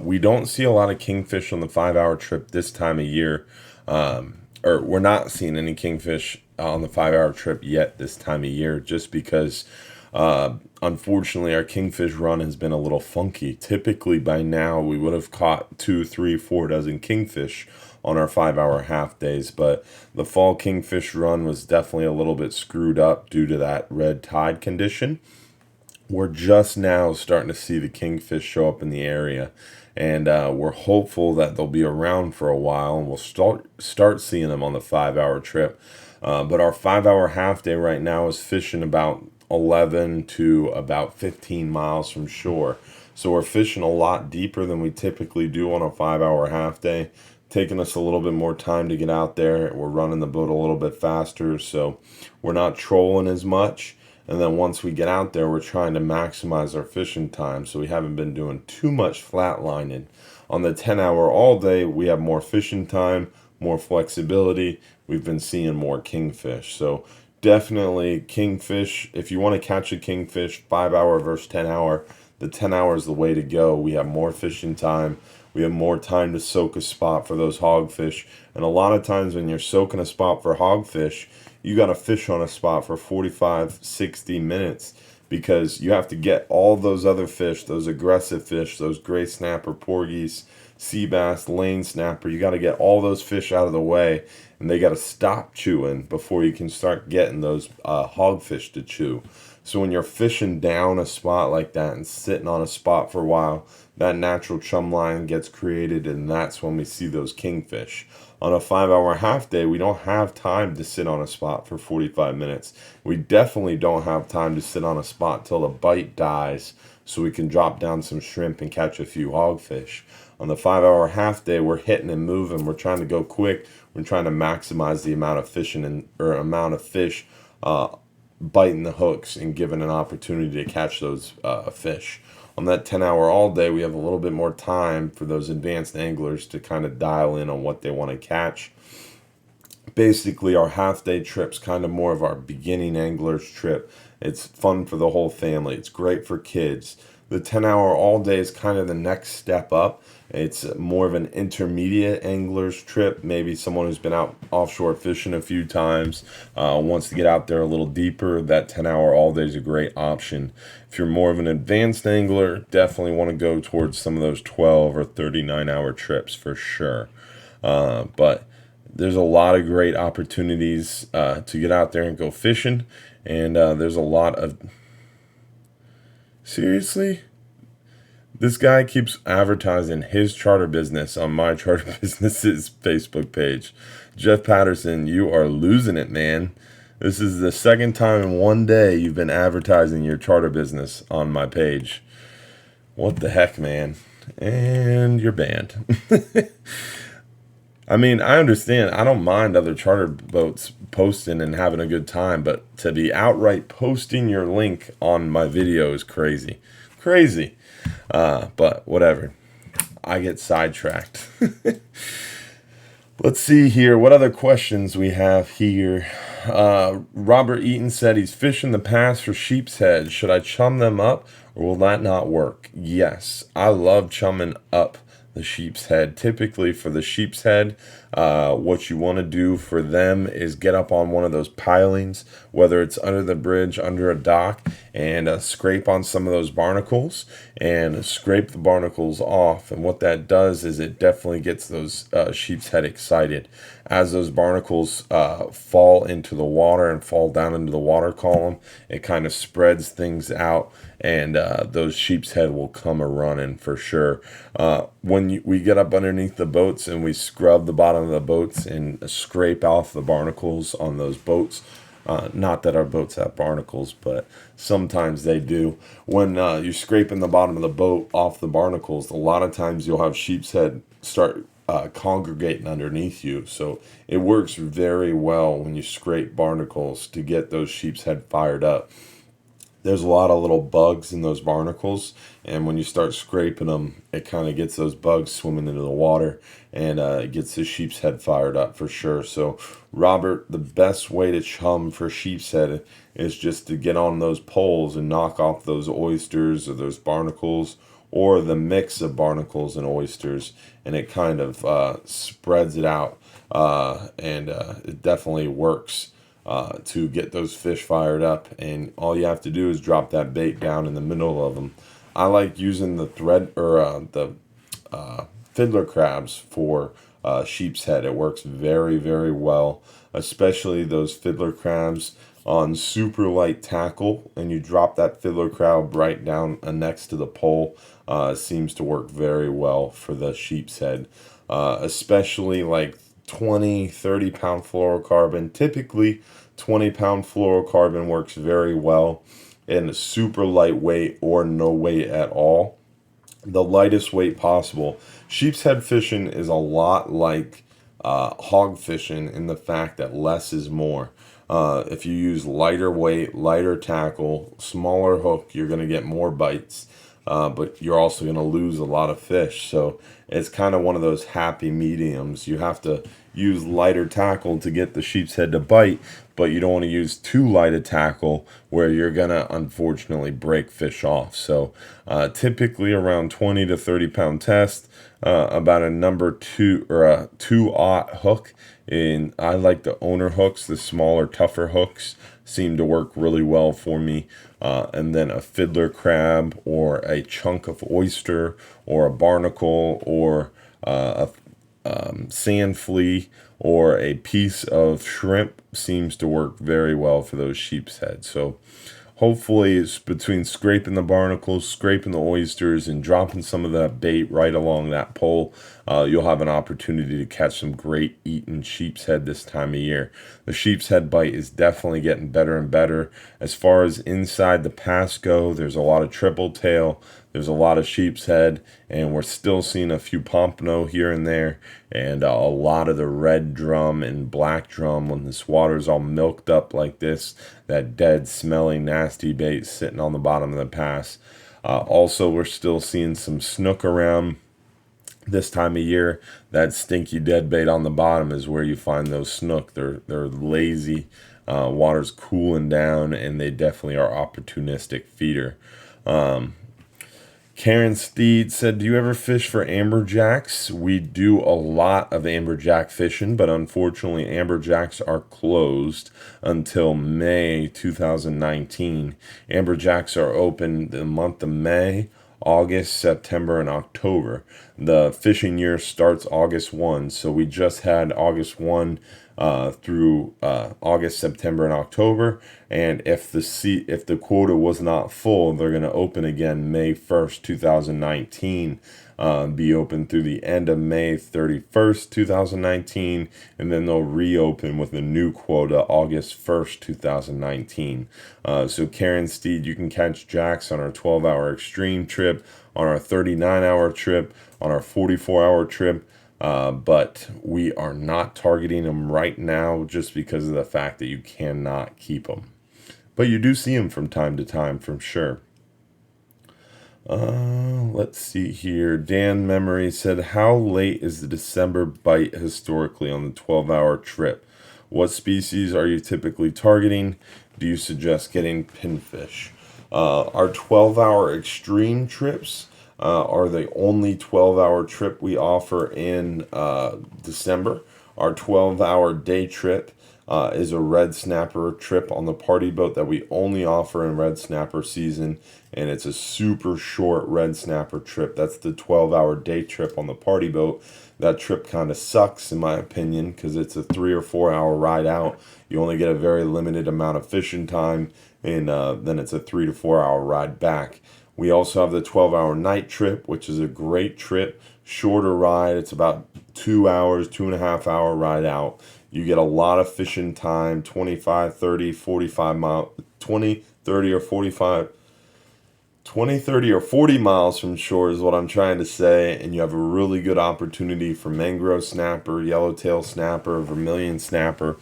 We don't see a lot of kingfish on the 5-hour trip this time of year. Or we're not seeing any kingfish on the 5-hour trip yet this time of year, just because unfortunately our kingfish run has been a little funky. Typically by now we would have caught 2, 3, 4 dozen kingfish on our 5-hour half days, but the fall kingfish run was definitely a little bit screwed up due to that red tide condition. We're just now starting to see the kingfish show up in the area, and we're hopeful that they'll be around for a while and we'll start seeing them on the 5-hour trip. But our 5-hour half day right now is fishing about 11 to about 15 miles from shore. So we're fishing a lot deeper than we typically do on a 5-hour half day, taking us a little bit more time to get out there. We're running the boat a little bit faster, so we're not trolling as much. And then once we get out there, we're trying to maximize our fishing time, so we haven't been doing too much flatlining. On the 10-hour all day, we have more fishing time, more flexibility. We've been seeing more kingfish. So definitely kingfish, if you want to catch a kingfish, 5-hour versus 10-hour, the 10-hour is the way to go. We have more fishing time. We have more time to soak a spot for those hogfish. And a lot of times when you're soaking a spot for hogfish, you got to fish on a spot for 45, 60 minutes because you have to get all those other fish, those aggressive fish, those gray snapper, porgies, sea bass, lane snapper. You got to get all those fish out of the way, and they got to stop chewing before you can start getting those hogfish to chew. So when you're fishing down a spot like that and sitting on a spot for a while, that natural chum line gets created, and that's when we see those kingfish. On a 5-hour half day, we don't have time to sit on a spot for 45 minutes. We definitely don't have time to sit on a spot till the bite dies so we can drop down some shrimp and catch a few hogfish. On the 5-hour half day, we're hitting and moving. We're trying to go quick. We're trying to maximize the amount of fishing or amount of fish biting the hooks and giving an opportunity to catch those fish. On that 10-hour all day, we have a little bit more time for those advanced anglers to kind of dial in on what they want to catch. Basically, our half day trip's kind of more of our beginning angler's trip. It's fun for the whole family. It's great for kids. The 10-hour all day is kind of the next step up. It's more of an intermediate angler's trip. Maybe someone who's been out offshore fishing a few times wants to get out there a little deeper. That 10-hour all day is a great option. If you're more of an advanced angler, definitely want to go towards some of those 12 or 39-hour trips for sure. But there's a lot of great opportunities to get out there and go fishing. And there's a lot of... Seriously? This guy keeps advertising his charter business on my charter business's Facebook page. Jeff Patterson, you are losing it, man. This is the second time in one day you've been advertising your charter business on my page. What the heck, man? And you're banned. I mean, I understand. I don't mind other charter boats posting and having a good time, but to be outright posting your link on my video is crazy. Crazy. But whatever. I get sidetracked. Let's see here. What other questions we have here? Robert Eaton said he's fishing the pass for sheep's head. Should I chum them up or will that not work? Yes, I love chumming up the sheep's head. Typically for the sheep's head, what you want to do for them is get up on one of those pilings, whether it's under the bridge, under a dock, and scrape on some of those barnacles and scrape the barnacles off. And what that does is it definitely gets those sheep's head excited. As those barnacles fall into the water and fall down into the water column, it kind of spreads things out, and those sheep's head will come a running for sure. When we get up underneath the boats and we scrub the bottom of the boats and scrape off the barnacles on those boats, not that our boats have barnacles, but sometimes they do. When you're scraping the bottom of the boat off the barnacles, a lot of times you'll have sheep's head start congregating underneath you. So it works very well when you scrape barnacles to get those sheep's head fired up. There's a lot of little bugs in those barnacles, and when you start scraping them, it kind of gets those bugs swimming into the water, and it gets the sheep's head fired up for sure. So, Robert, the best way to chum for sheep's head is just to get on those poles and knock off those oysters or those barnacles, or the mix of barnacles and oysters, and it kind of spreads it out, and it definitely works to get those fish fired up. And all you have to do is drop that bait down in the middle of them. I like using the thread or the fiddler crabs for sheep's head. It works very, very well, especially those fiddler crabs on super light tackle, and you drop that fiddler crab right down next to the pole. Seems to work very well for the sheep's head, especially like 20-30 pound fluorocarbon. Typically 20-pound fluorocarbon works very well, and super lightweight or no weight at all, the lightest weight possible. Sheep's head fishing is a lot like hog fishing in the fact that less is more. If you use lighter weight, lighter tackle, smaller hook, you're going to get more bites, but you're also going to lose a lot of fish. So it's kind of one of those happy mediums. You have to use lighter tackle to get the sheep's head to bite, but you don't want to use too light a tackle where you're going to unfortunately break fish off. So typically around 20 to 30 pound test, about a number 2 or a 2/0 hook. And I like the owner hooks, the smaller, tougher hooks seem to work really well for me. And then a fiddler crab or a chunk of oyster or a barnacle or a sand flea or a piece of shrimp seems to work very well for those sheep's head. So hopefully it's between scraping the barnacles, scraping the oysters, and dropping some of that bait right along that pole, you'll have an opportunity to catch some great eating sheep's head this time of year. The sheep's head bite is definitely getting better and better. As far as inside the pass go, there's a lot of triple tail, there's a lot of sheep's head, and we're still seeing a few pompano here and there, and a lot of the red drum and black drum when this water's all milked up like this, that dead, smelly, nasty bait sitting on the bottom of the pass. Also, we're still seeing some snook around this time of year. That stinky dead bait on the bottom is where you find those snook. They're lazy. Water's cooling down, and they definitely are opportunistic feeder. Karen Steed said, do you ever fish for amberjacks? We do a lot of amberjack fishing, but unfortunately amberjacks are closed until May 2019. Amberjacks are open the month of May, August, September, and October. The fishing year starts August 1, so we just had August 1 through August, September, and October. And if the quota was not full, they're going to open again May 1st, 2019. Be open through the end of May 31st, 2019, and then they'll reopen with a new quota August 1st, 2019. So Karen Steed, you can catch jacks on our 12-hour extreme trip, on our 39-hour trip, on our 44-hour trip. But we are not targeting them right now just because of the fact that you cannot keep them. But you do see them from time to time, for sure. Let's see here. Dan Memory said, how late is the December bite historically on the 12-hour trip? What species are you typically targeting? Do you suggest getting pinfish? Our 12-hour extreme trips are the only 12-hour trip we offer in December. Our 12-hour day trip is a red snapper trip on the party boat that we only offer in red snapper season, and it's a super short red snapper trip. That's the 12-hour day trip on the party boat. That trip kind of sucks in my opinion because it's a 3 or 4 hour ride out. You only get a very limited amount of fishing time, and then it's a 3 to 4 hour ride back. We also have the 12-hour night trip, which is a great trip, shorter ride. It's about 2 hours, 2.5 hour ride out. You get a lot of fishing time, 25, 30, 45 mile, 20, 30 or 45, 20, 30 or 40 miles from shore is what I'm trying to say. And you have a really good opportunity for mangrove snapper, yellowtail snapper, vermilion snapper.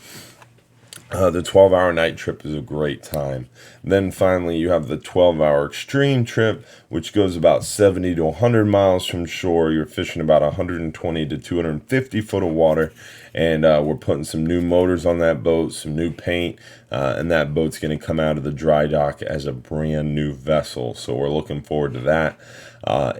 The 12-hour night trip is a great time. Then finally, you have the 12-hour extreme trip, which goes about 70 to 100 miles from shore. You're fishing about 120 to 250 foot of water, and we're putting some new motors on that boat, some new paint, and that boat's going to come out of the dry dock as a brand new vessel. So we're looking forward to that.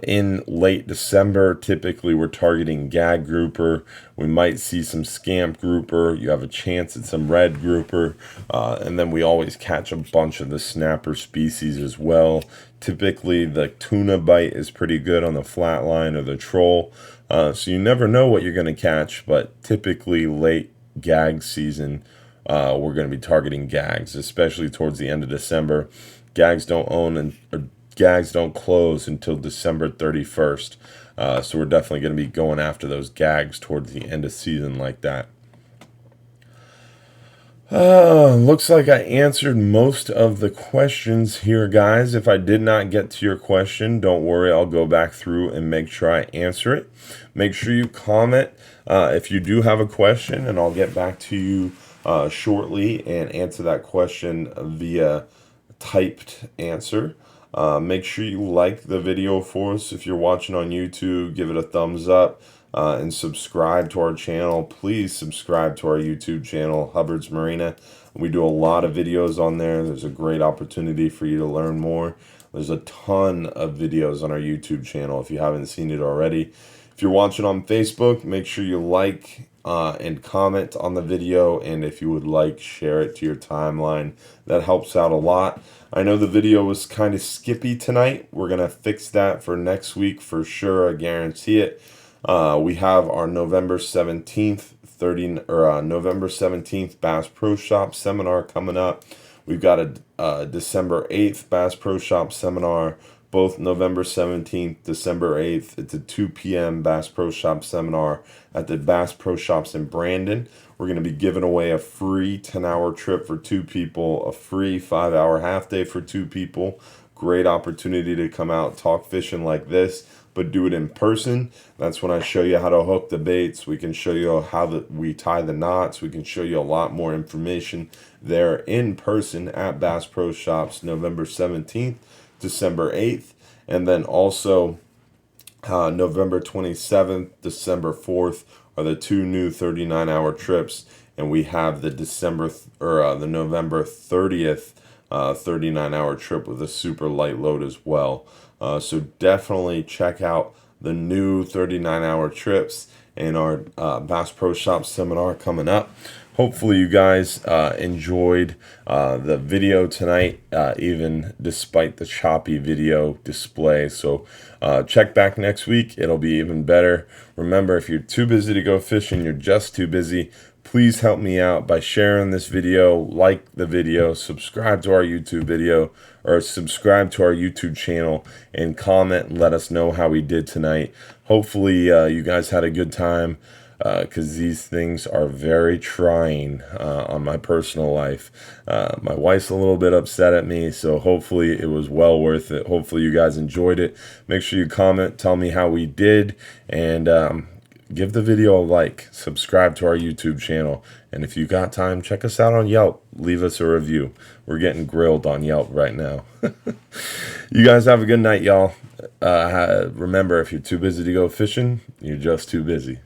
In late December, typically we're targeting gag grouper. We might see some scamp grouper. You have a chance at some red grouper. And then we always catch a bunch of the snapper species as well. Typically the tuna bite is pretty good on the flat line or the troll. So you never know what you're going to catch, but typically late gag season, we're going to be targeting gags, especially towards the end of December. Gags don't close until December 31st. So we're definitely going to be going after those gags towards the end of season like that. Looks like I answered most of the questions here, guys. If I did not get to your question, don't worry. I'll go back through and make sure I answer it. Make sure you comment if you do have a question, and I'll get back to you shortly and answer that question via typed answer. Make sure you like the video for us. If you're watching on YouTube, give it a thumbs up and subscribe to our channel. Please subscribe to our YouTube channel, Hubbard's Marina. We do a lot of videos on there. There's a great opportunity for you to learn more. There's a ton of videos on our YouTube channel if you haven't seen it already. If you're watching on Facebook, make sure you like and comment on the video, and if you would like, share it to your timeline. That helps out a lot. I know the video was kind of skippy tonight. We're going to fix that for next week for sure. I guarantee it. We have our November 17th November 17th Bass Pro Shop seminar coming up. We've got a December 8th Bass Pro Shop seminar, both November 17th, December 8th. It's a 2 p.m. Bass Pro Shop seminar at the Bass Pro Shops in Brandon. We're going to be giving away a free 10-hour trip for 2 people, a free 5-hour half day for 2 people. Great opportunity to come out, talk fishing like this, but do it in person. That's when I show you how to hook the baits. We can show you how we tie the knots. We can show you a lot more information there in person at Bass Pro Shops, November 17th, December 8th, and then also November 27th, December 4th are the 2 new 39-hour trips, and we have the the November 30th 39-hour trip with a super light load as well. So definitely check out the new 39-hour trips and our Bass Pro Shop seminar coming up. Hopefully you guys enjoyed the video tonight, even despite the choppy video display. So check back next week. It'll be even better. Remember, if you're too busy to go fishing, you're just too busy, please help me out by sharing this video, like the video, subscribe to our YouTube video, or subscribe to our YouTube channel, and comment and let us know how we did tonight. Hopefully you guys had a good time, because these things are very trying on my personal life. My wife's a little bit upset at me, so hopefully it was well worth it. Hopefully you guys enjoyed it. Make sure you comment, tell me how we did, and give the video a like, subscribe to our YouTube channel, and if you got time, check us out on Yelp. Leave us a review. We're getting grilled on Yelp right now. You guys have a good night, y'all. remember, if you're too busy to go fishing, you're just too busy.